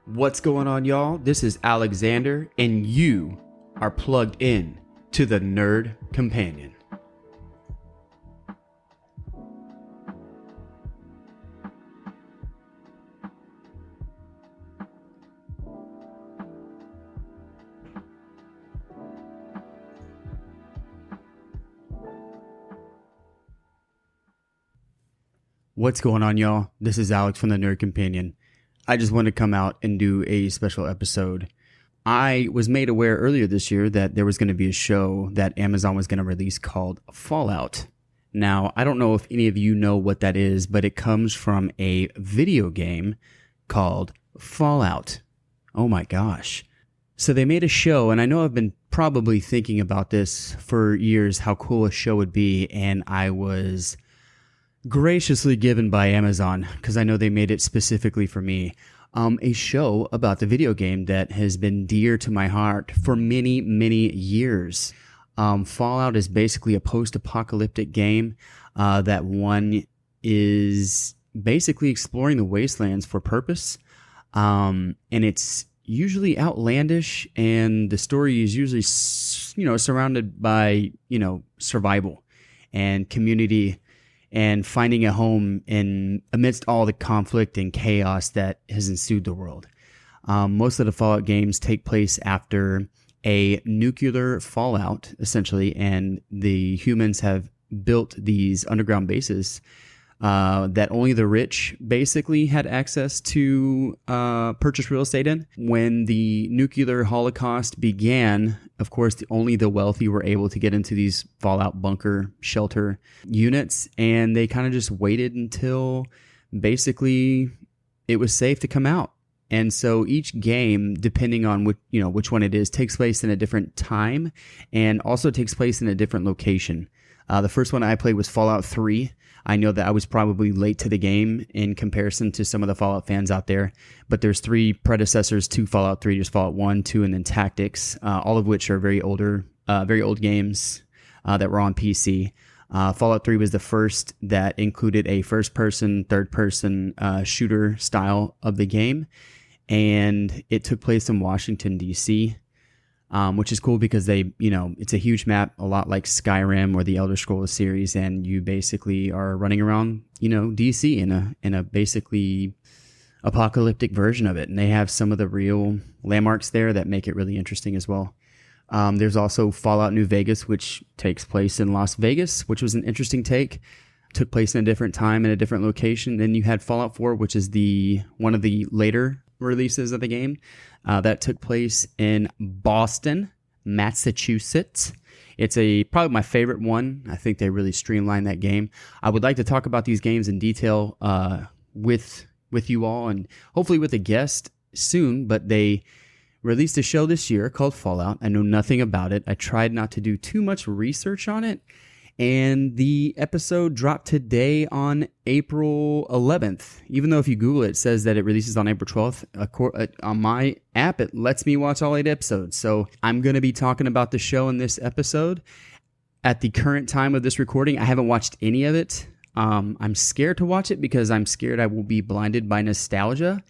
What's going on, y'all? This is Alexander, and you are plugged in to the Nerd Companion. What's going on, y'all? This is Alex from the Nerd Companion. I just wanted to come out and do a special episode. I was made aware earlier this year that there was going to be a show that Amazon was going to release called Fallout. Now, I don't know if any of you know what that is, but it comes from a video game called Fallout. Oh my gosh. So they made a show, and I know I've been probably thinking about this for years, how cool a show would be, and I was graciously given by Amazon, because I know they made it specifically for me, a show about the video game that has been dear to my heart for many, many years. Fallout is basically a post-apocalyptic game that one is basically exploring the wastelands for purpose, and it's usually outlandish, and the story is usually, surrounded by, survival and community and finding a home amidst all the conflict and chaos that has ensued the world. Most of the Fallout games take place after a nuclear fallout, essentially, and the humans have built these underground bases that only the rich basically had access to purchase real estate in. When the nuclear holocaust began, of course, only the wealthy were able to get into these Fallout bunker shelter units, and they kind of just waited until basically it was safe to come out. And so each game, depending on which one it is, takes place in a different time and also takes place in a different location. The first one I played was Fallout 3. I know that I was probably late to the game in comparison to some of the Fallout fans out there, but there's three predecessors to Fallout 3. There's Fallout 1, 2, and then Tactics, all of which are very old games that were on PC. Fallout 3 was the first that included a first-person, third-person shooter style of the game, and it took place in Washington, D.C., which is cool because it's a huge map, a lot like Skyrim or the Elder Scrolls series, and you basically are running around, DC in a basically apocalyptic version of it. And they have some of the real landmarks there that make it really interesting as well. There's also Fallout New Vegas, which takes place in Las Vegas, which was an interesting take. Took place in a different time in a different location. Then you had Fallout 4, which is one of the later releases of the game that took place in Boston, Massachusetts. It's probably my favorite one. I think they really streamlined that game. I would like to talk about these games in detail with you all and hopefully with a guest soon, but they released a show this year called Fallout. I know nothing about it. I tried not to do too much research on it. And the episode dropped today on April 11th. Even though if you Google it, it says that it releases on April 12th. On my app, it lets me watch all 8 episodes. So I'm going to be talking about the show in this episode. At the current time of this recording, I haven't watched any of it. I'm scared to watch it because I'm scared I will be blinded by nostalgia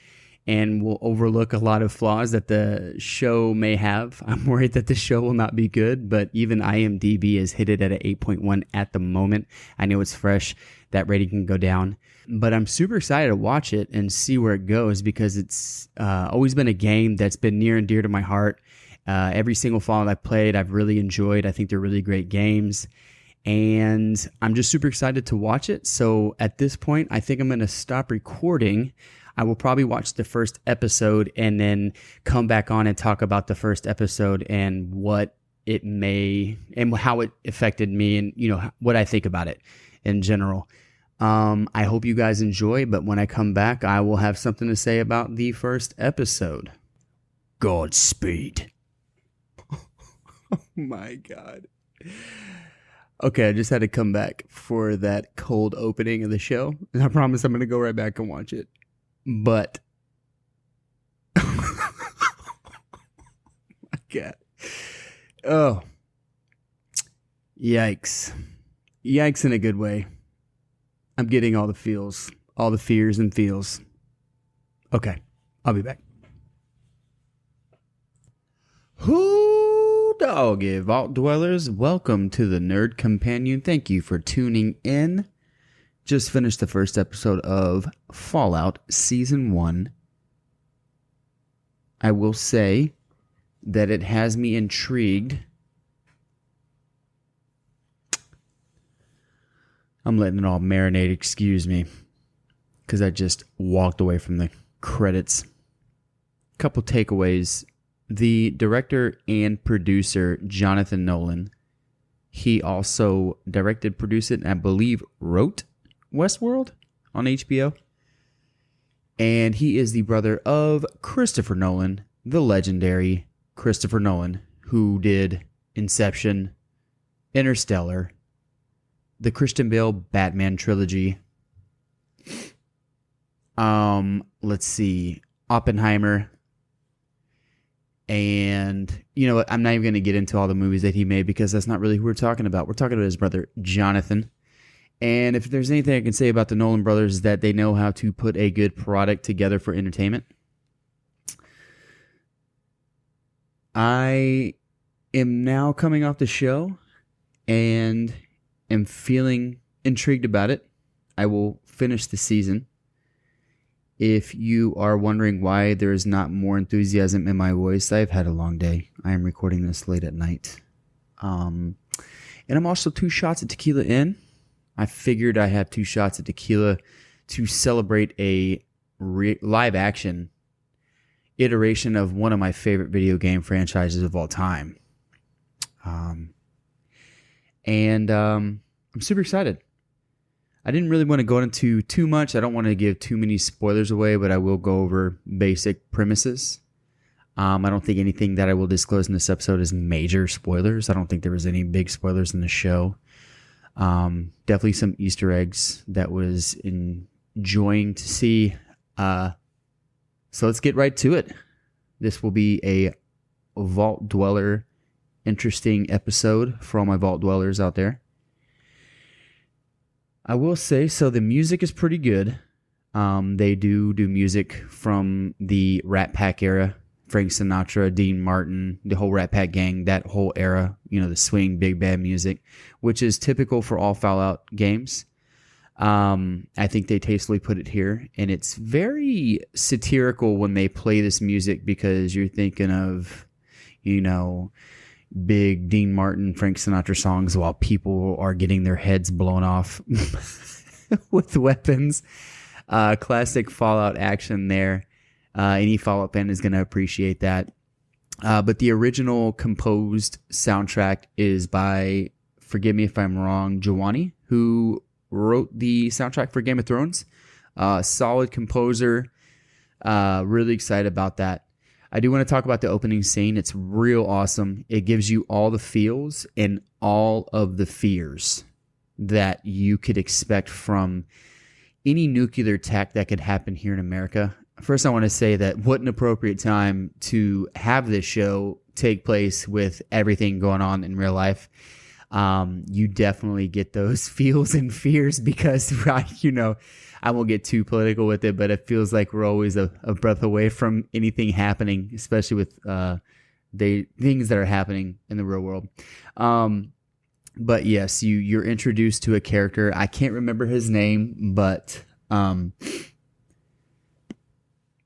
and will overlook a lot of flaws that the show may have. I'm worried that the show will not be good, but even IMDb has hit it at an 8.1 at the moment. I know it's fresh. That rating can go down. But I'm super excited to watch it and see where it goes because it's always been a game that's been near and dear to my heart. Every single Fallout I've played, I've really enjoyed. I think they're really great games. And I'm just super excited to watch it. So at this point, I think I'm going to stop recording. I will probably watch the first episode and then come back on and talk about the first episode and what it may and how it affected me and what I think about it in general. I hope you guys enjoy, but when I come back, I will have something to say about the first episode. Godspeed. Oh my God. Okay, I just had to come back for that cold opening of the show, and I promise I'm going to go right back and watch it. But, oh my God. Oh, yikes. Yikes in a good way. I'm getting all the feels, all the fears and feels. Okay, I'll be back. Who doggy vault dwellers, welcome to the Nerd Companion. Thank you for tuning in. Just finished the first episode of Fallout Season 1. I will say that it has me intrigued. I'm letting it all marinate, excuse me, because I just walked away from the credits. Couple takeaways. The director and producer, Jonathan Nolan, he also directed, produced it, and I believe wrote Westworld on HBO. And he is the brother of Christopher Nolan, the legendary Christopher Nolan, who did Inception, Interstellar, the Christian Bale Batman trilogy. Let's see, Oppenheimer. And, you know what, I'm not even going to get into all the movies that he made because that's not really who we're talking about. We're talking about his brother, Jonathan. And if there's anything I can say about the Nolan brothers is that they know how to put a good product together for entertainment. I am now coming off the show and am feeling intrigued about it. I will finish the season. If you are wondering why there is not more enthusiasm in my voice, I've had a long day. I am recording this late at night. And I'm also 2 shots of tequila in. I figured I have 2 shots of tequila to celebrate a live action iteration of one of my favorite video game franchises of all time. I'm super excited. I didn't really want to go into too much. I don't want to give too many spoilers away, but I will go over basic premises. I don't think anything that I will disclose in this episode is major spoilers. I don't think there was any big spoilers in the show. Definitely some Easter eggs that was enjoying to see. So let's get right to it. This will be a Vault Dweller interesting episode for all my Vault Dwellers out there. I will say, so the music is pretty good. They do music from the Rat Pack era. Frank Sinatra, Dean Martin, the whole Rat Pack gang, that whole era, you know, the swing, big band music, which is typical for all Fallout games. I think they tastefully put it here, and it's very satirical when they play this music because you're thinking of, you know, big Dean Martin, Frank Sinatra songs while people are getting their heads blown off with weapons. Classic Fallout action there. Any Fallout fan is going to appreciate that. But the original composed soundtrack is by, forgive me if I'm wrong, Giovanni, who wrote the soundtrack for Game of Thrones. Solid composer. Really excited about that. I do want to talk about the opening scene. It's real awesome. It gives you all the feels and all of the fears that you could expect from any nuclear attack that could happen here in America. First, I want to say that what an appropriate time to have this show take place with everything going on in real life. You definitely get those feels and fears because, you know, I won't get too political with it, but it feels like we're always a breath away from anything happening, especially with things that are happening in the real world. But yes, you're introduced to a character. I can't remember his name, but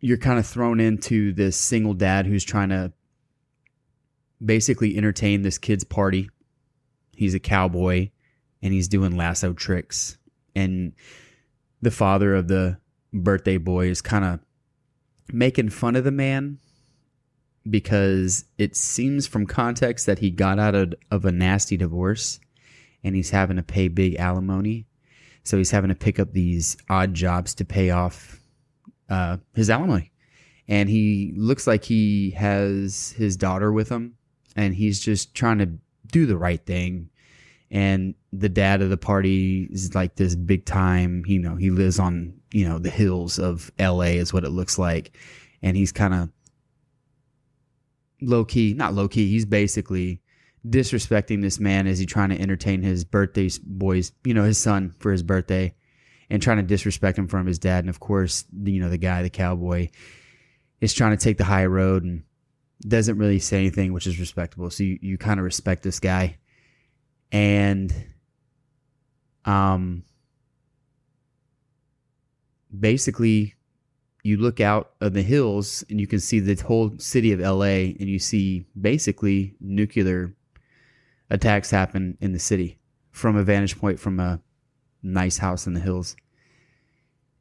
you're kind of thrown into this single dad who's trying to basically entertain this kid's party. He's a cowboy, and he's doing lasso tricks. And the father of the birthday boy is kind of making fun of the man because it seems from context that he got out of a nasty divorce, and he's having to pay big alimony. So he's having to pick up these odd jobs to pay off his alimony. And he looks like he has his daughter with him, and he's just trying to do the right thing. And the dad of the party is like this big time, you know, he lives on, you know, the hills of LA is what it looks like. And he's kind of not low key. He's basically disrespecting this man as he's trying to entertain his birthday boys, you know, his son for his birthday, and trying to disrespect him from his dad. And of course, you know, the guy, the cowboy, is trying to take the high road and doesn't really say anything, which is respectable. So you kind of respect this guy. And basically, you look out of the hills and you can see the whole city of LA, and you see basically nuclear attacks happen in the city from a vantage point from a nice house in the hills.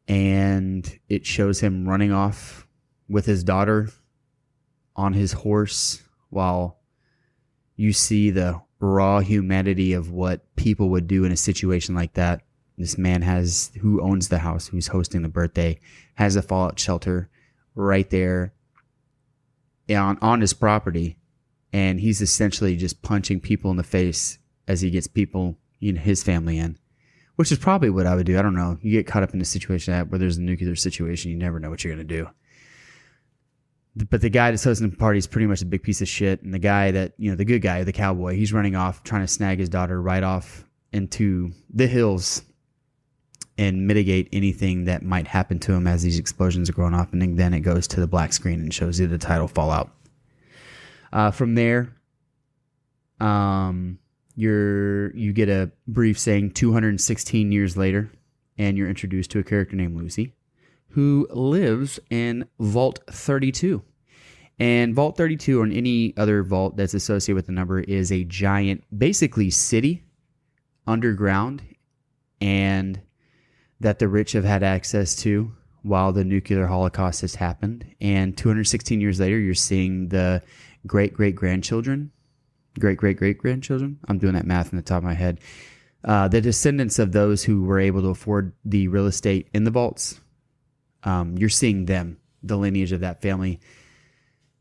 And it shows him running off with his daughter on his horse, while you see the raw humanity of what people would do in a situation like that. This man who owns the house, who's hosting the birthday, has a fallout shelter right there on his property. And he's essentially just punching people in the face as he gets people, his family in, which is probably what I would do. I don't know. You get caught up in a situation where there's a nuclear situation, you never know what you're going to do. But the guy that's hosting the party is pretty much a big piece of shit. And the guy that, the good guy, the cowboy, he's running off, trying to snag his daughter right off into the hills and mitigate anything that might happen to him as these explosions are going off. And then it goes to the black screen and shows you the title Fallout. From there, you get a brief saying 216 years later, and you're introduced to a character named Lucy, who lives in Vault 32. And Vault 32, or any other vault that's associated with the number, is a giant, basically city underground, and that the rich have had access to while the nuclear holocaust has happened. And 216 years later, you're seeing the great-great-grandchildren, I'm doing that math in the top of my head, the descendants of those who were able to afford the real estate in the vaults. You're seeing them, the lineage of that family,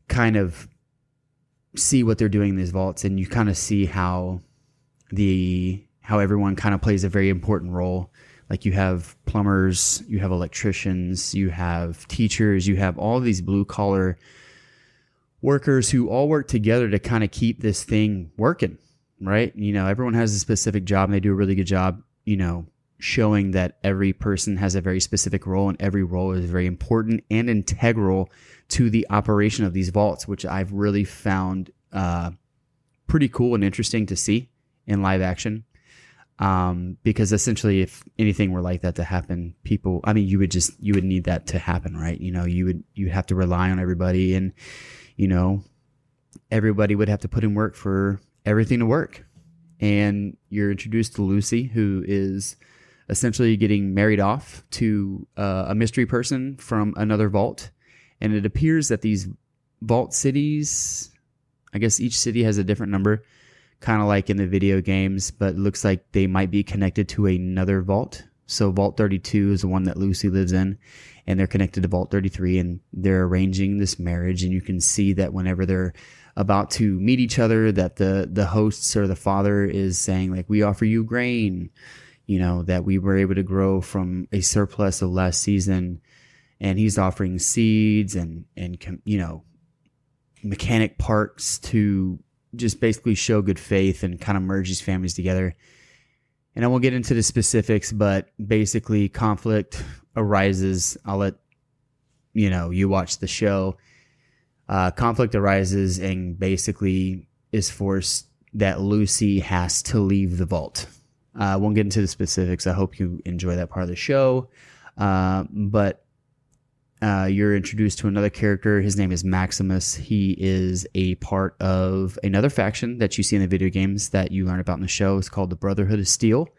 kind of see what they're doing in these vaults, and you kind of see how everyone kind of plays a very important role. Like you have plumbers, you have electricians, you have teachers, you have all these blue collar workers who all work together to kind of keep this thing working, right? Everyone has a specific job, and they do a really good job, showing that every person has a very specific role, and every role is very important and integral to the operation of these vaults, which I've really found pretty cool and interesting to see in live action. Because essentially, if anything were like that to happen, you would need that to happen, right? You'd have to rely on everybody, and, everybody would have to put in work for everything to work. And you're introduced to Lucy, who is essentially getting married off to a mystery person from another vault. And it appears that these vault cities, I guess each city has a different number, kind of like in the video games, but it looks like they might be connected to another vault. So Vault 32 is the one that Lucy lives in, and they're connected to Vault 33, and they're arranging this marriage. And you can see that whenever they're about to meet each other, that the hosts or the father is saying, like, we offer you grain, that we were able to grow from a surplus of last season. And he's offering seeds and mechanic parts to just basically show good faith and kind of merge these families together. And I won't get into the specifics, but basically conflict arises. I'll let you watch the show. Conflict arises and basically is forced that Lucy has to leave the vault. I won't get into the specifics. I hope you enjoy that part of the show. But you're introduced to another character. His name is Maximus. He is a part of another faction that you see in the video games that you learn about in the show. It's called the Brotherhood of Steel.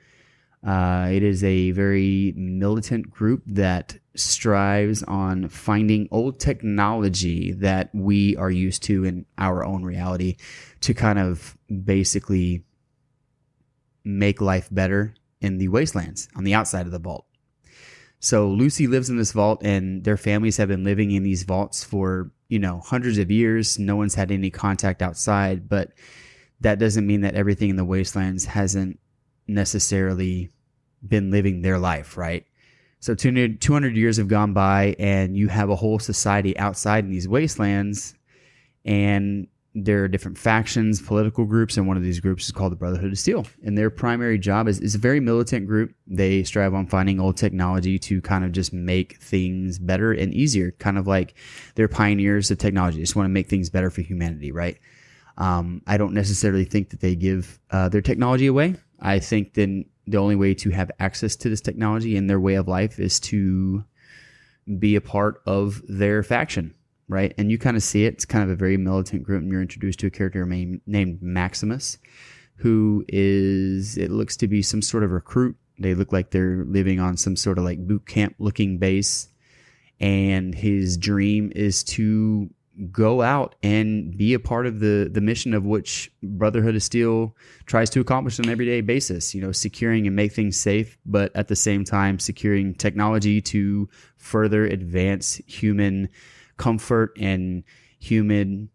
It is a very militant group that strives on finding old technology that we are used to in our own reality to kind of basically make life better in the wastelands on the outside of the vault. So Lucy lives in this vault, and their families have been living in these vaults for, hundreds of years. No one's had any contact outside, but that doesn't mean that everything in the wastelands hasn't necessarily been living their life, right? So 200 years have gone by, and you have a whole society outside in these wastelands, and there are different factions, political groups, and one of these groups is called the Brotherhood of Steel. And their primary job is a very militant group. They strive on finding old technology to kind of just make things better and easier, kind of like they're pioneers of technology. Just want to make things better for humanity, right? I don't necessarily think that they give their technology away. I think then the only way to have access to this technology in their way of life is to be a part of their faction. Right. And you kind of see it. It's kind of a very militant group. And you're introduced to a character named Maximus, who is, it looks to be some sort of recruit. They look like they're living on some sort of like boot camp looking base. And his dream is to go out and be a part of the mission of which Brotherhood of Steel tries to accomplish on an everyday basis, you know, securing and make things safe, but at the same time, securing technology to further advance human comfort and human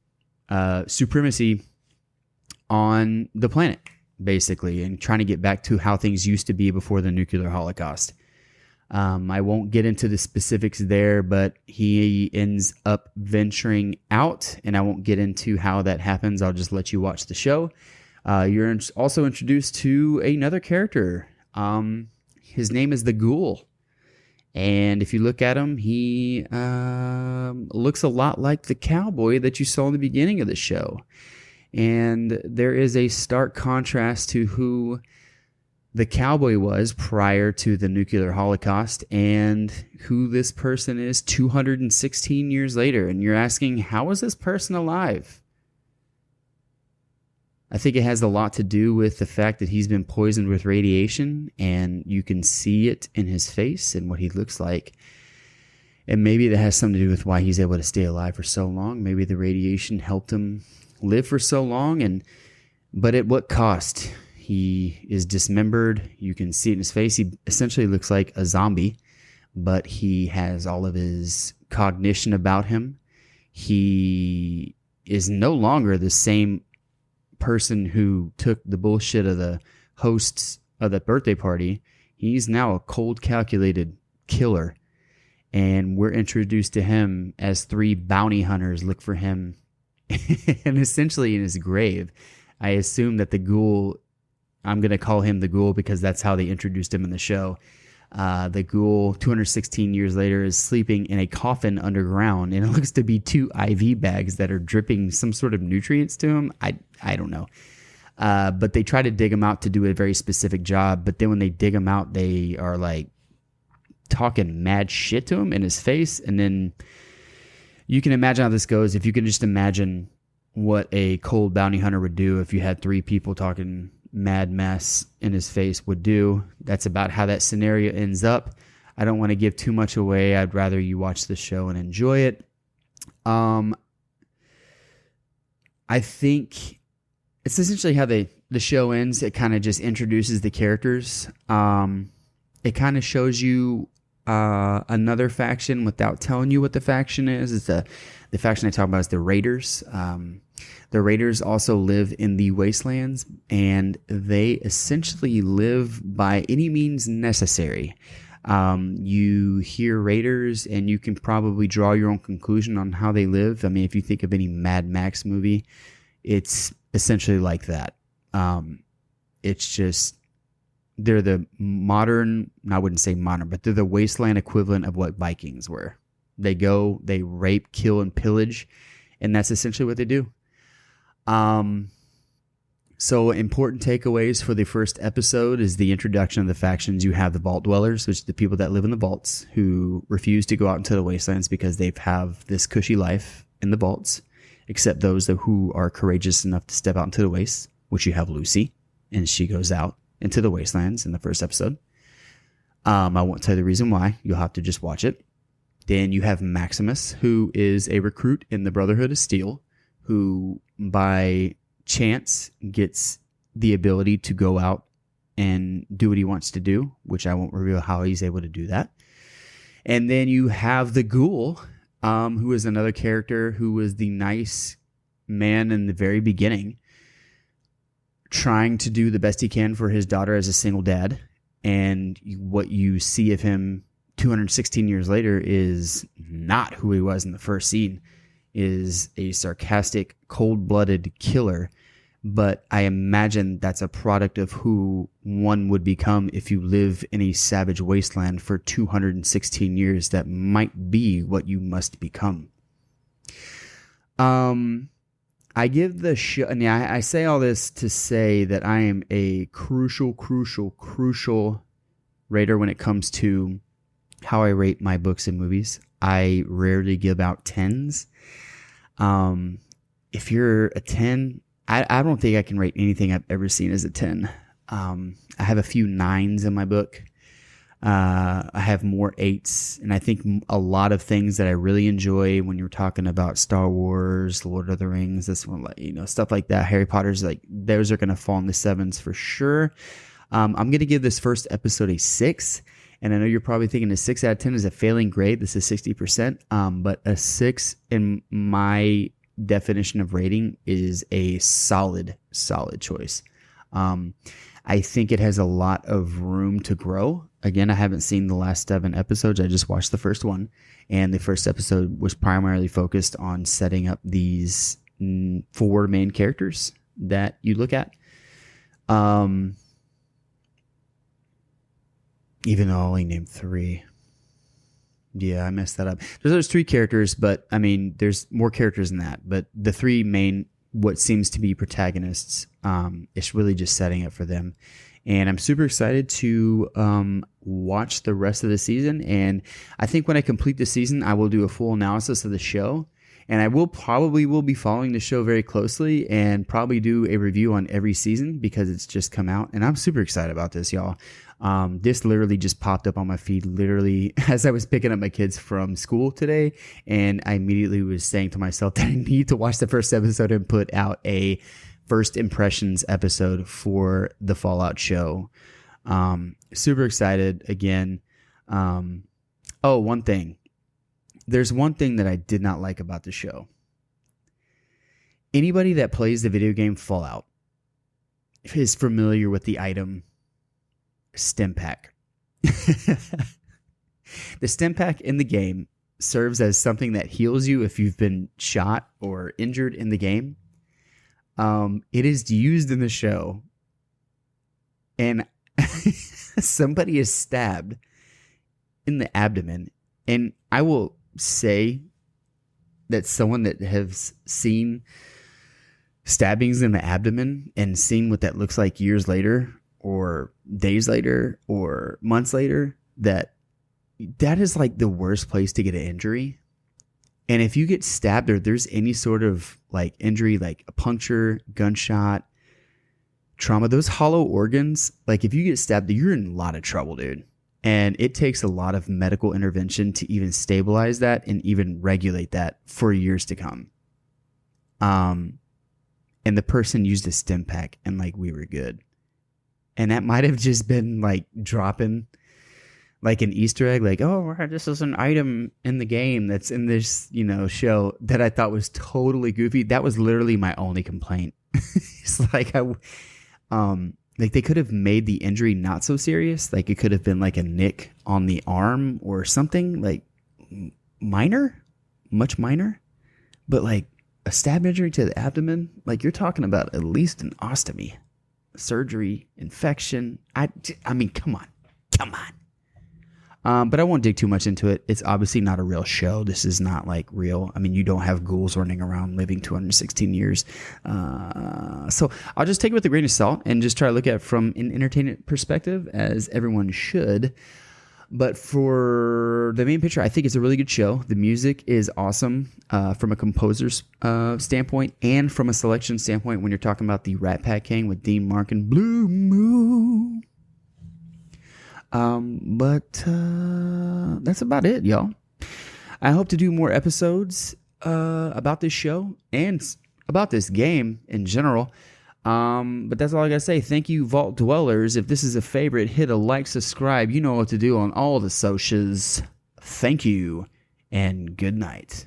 supremacy on the planet, basically, and trying to get back to how things used to be before the nuclear holocaust. I won't get into the specifics there, but he ends up venturing out, and I won't get into how that happens. I'll just let you watch the show. You're also introduced to another character. His name is the Ghoul. And if you look at him, he looks a lot like the cowboy that you saw in the beginning of the show. And there is a stark contrast to who the cowboy was prior to the nuclear holocaust and who this person is 216 years later. And you're asking, how is this person alive? I think it has a lot to do with the fact that he's been poisoned with radiation, and you can see it in his face and what he looks like. And maybe that has something to do with why he's able to stay alive for so long. Maybe the radiation helped him live for so long, but at what cost? He is dismembered. You can see it in his face. He essentially looks like a zombie, but he has all of his cognition about him. He is no longer the same person who took the bullshit of the hosts of the birthday party. He's now a cold, calculated killer. And we're introduced to him as 3 bounty hunters look for him. And essentially in his grave, I assume that the Ghoul, I'm going to call him the Ghoul because that's how they introduced him in the show. The Ghoul, 216 years later, is sleeping in a coffin underground, and it looks to be 2 IV bags that are dripping some sort of nutrients to him. I don't know. But they try to dig him out to do a very specific job, but then when they dig him out, they are like talking mad shit to him in his face, and then you can imagine how this goes. If you can just imagine what a cold bounty hunter would do if you had 3 people talking mad mess in his face would do. That's about how that scenario ends up. I don't want to give too much away. I'd rather you watch the show and enjoy it. I think it's essentially how the show ends. It kind of just introduces the characters. It kind of shows you another faction without telling you what the faction is. It's the faction I talk about is the Raiders. The Raiders also live in the wastelands, and they essentially live by any means necessary. You hear Raiders, and you can probably draw your own conclusion on how they live. I mean, if you think of any Mad Max movie, it's essentially like that. It's just, they're the modern, I wouldn't say modern, but they're the wasteland equivalent of what Vikings were. They go, they rape, kill, and pillage, and that's essentially what they do. So important takeaways for the first episode is the introduction of the factions. You have the Vault Dwellers, which are the people that live in the vaults who refuse to go out into the wastelands because they have this cushy life in the vaults, except those who are courageous enough to step out into the wastes, which you have Lucy, and she goes out into the wastelands in the first episode. I won't tell you the reason why. You'll have to just watch it. Then you have Maximus, who is a recruit in the Brotherhood of Steel, who by chance gets the ability to go out and do what he wants to do, which I won't reveal how he's able to do that. And then you have the Ghoul, who is another character who was the nice man in the very beginning, trying to do the best he can for his daughter as a single dad. And what you see of him 216 years later is not who he was in the first scene. is a sarcastic, cold-blooded killer, but I imagine that's a product of who one would become if you live in a savage wasteland for 216 years. That might be what you must become. I give the show, and yeah, I say all this to say that I am a crucial rater when it comes to how I rate my books and movies. I rarely give out 10s. If you're a 10, I don't think I can rate anything I've ever seen as a 10. I have a few 9s in my book. I have more 8s, and I think a lot of things that I really enjoy when you're talking about Star Wars, Lord of the Rings, this one, stuff like that, Harry Potter's, like those are going to fall in the 7s for sure. I'm going to give this first episode a 6, and I know you're probably thinking a 6 out of 10 is a failing grade. This is 60%, but a 6 in my definition of rating is a solid choice. I think it has a lot of room to grow. Again, I haven't seen the last 7 episodes. I just watched the first one, and the first episode was primarily focused on setting up these 4 main characters that you look at. Even though I only named 3. Yeah, I messed that up. There's those 3 characters, but I mean, there's more characters than that. But the 3 main, what seems to be protagonists, it's really just setting up for them. And I'm super excited to watch the rest of the season. And I think when I complete the season, I will do a full analysis of the show. And I will be following the show very closely and probably do a review on every season because it's just come out. And I'm super excited about this, y'all. This literally just popped up on my feed literally as I was picking up my kids from school today. And I immediately was saying to myself that I need to watch the first episode and put out a first impressions episode for the Fallout show. Super excited again. One thing. There's one thing that I did not like about the show. Anybody that plays the video game Fallout is familiar with the item Stim Pack. The Stim Pack in the game serves as something that heals you if you've been shot or injured in the game. It is used in the show, and somebody is stabbed in the abdomen, and I will say that someone that has seen stabbings in the abdomen and seen what that looks like years later or days later or months later, that is like the worst place to get an injury. And if you get stabbed or there's any sort of like injury, like a puncture, gunshot, trauma, those hollow organs, like if you get stabbed, you're in a lot of trouble, dude. And it takes a lot of medical intervention to even stabilize that and even regulate that for years to come. And the person used a stim pack and like we were good. And that might have just been like dropping like an Easter egg, like, oh, this is an item in the game that's in this, show that I thought was totally goofy. That was literally my only complaint. It's like like they could have made the injury not so serious. Like it could have been like a nick on the arm or something like much minor, but like a stab injury to the abdomen, like you're talking about at least an ostomy, surgery, infection. I mean, come on. But I won't dig too much into it. It's obviously not a real show. This is not like real. I mean, you don't have ghouls running around living 216 years. So I'll just take it with a grain of salt and just try to look at it from an entertainment perspective, as everyone should. But for the main picture, I think it's a really good show. The music is awesome from a composer's standpoint and from a selection standpoint when you're talking about the Rat Pack Gang with Dean Mark and Blue Moon. But that's about it, y'all. I hope to do more episodes about this show and about this game in general. But that's all I gotta say. Thank you, Vault Dwellers. If this is a favorite, hit a like, subscribe. You know what to do on all the socials. Thank you, and good night.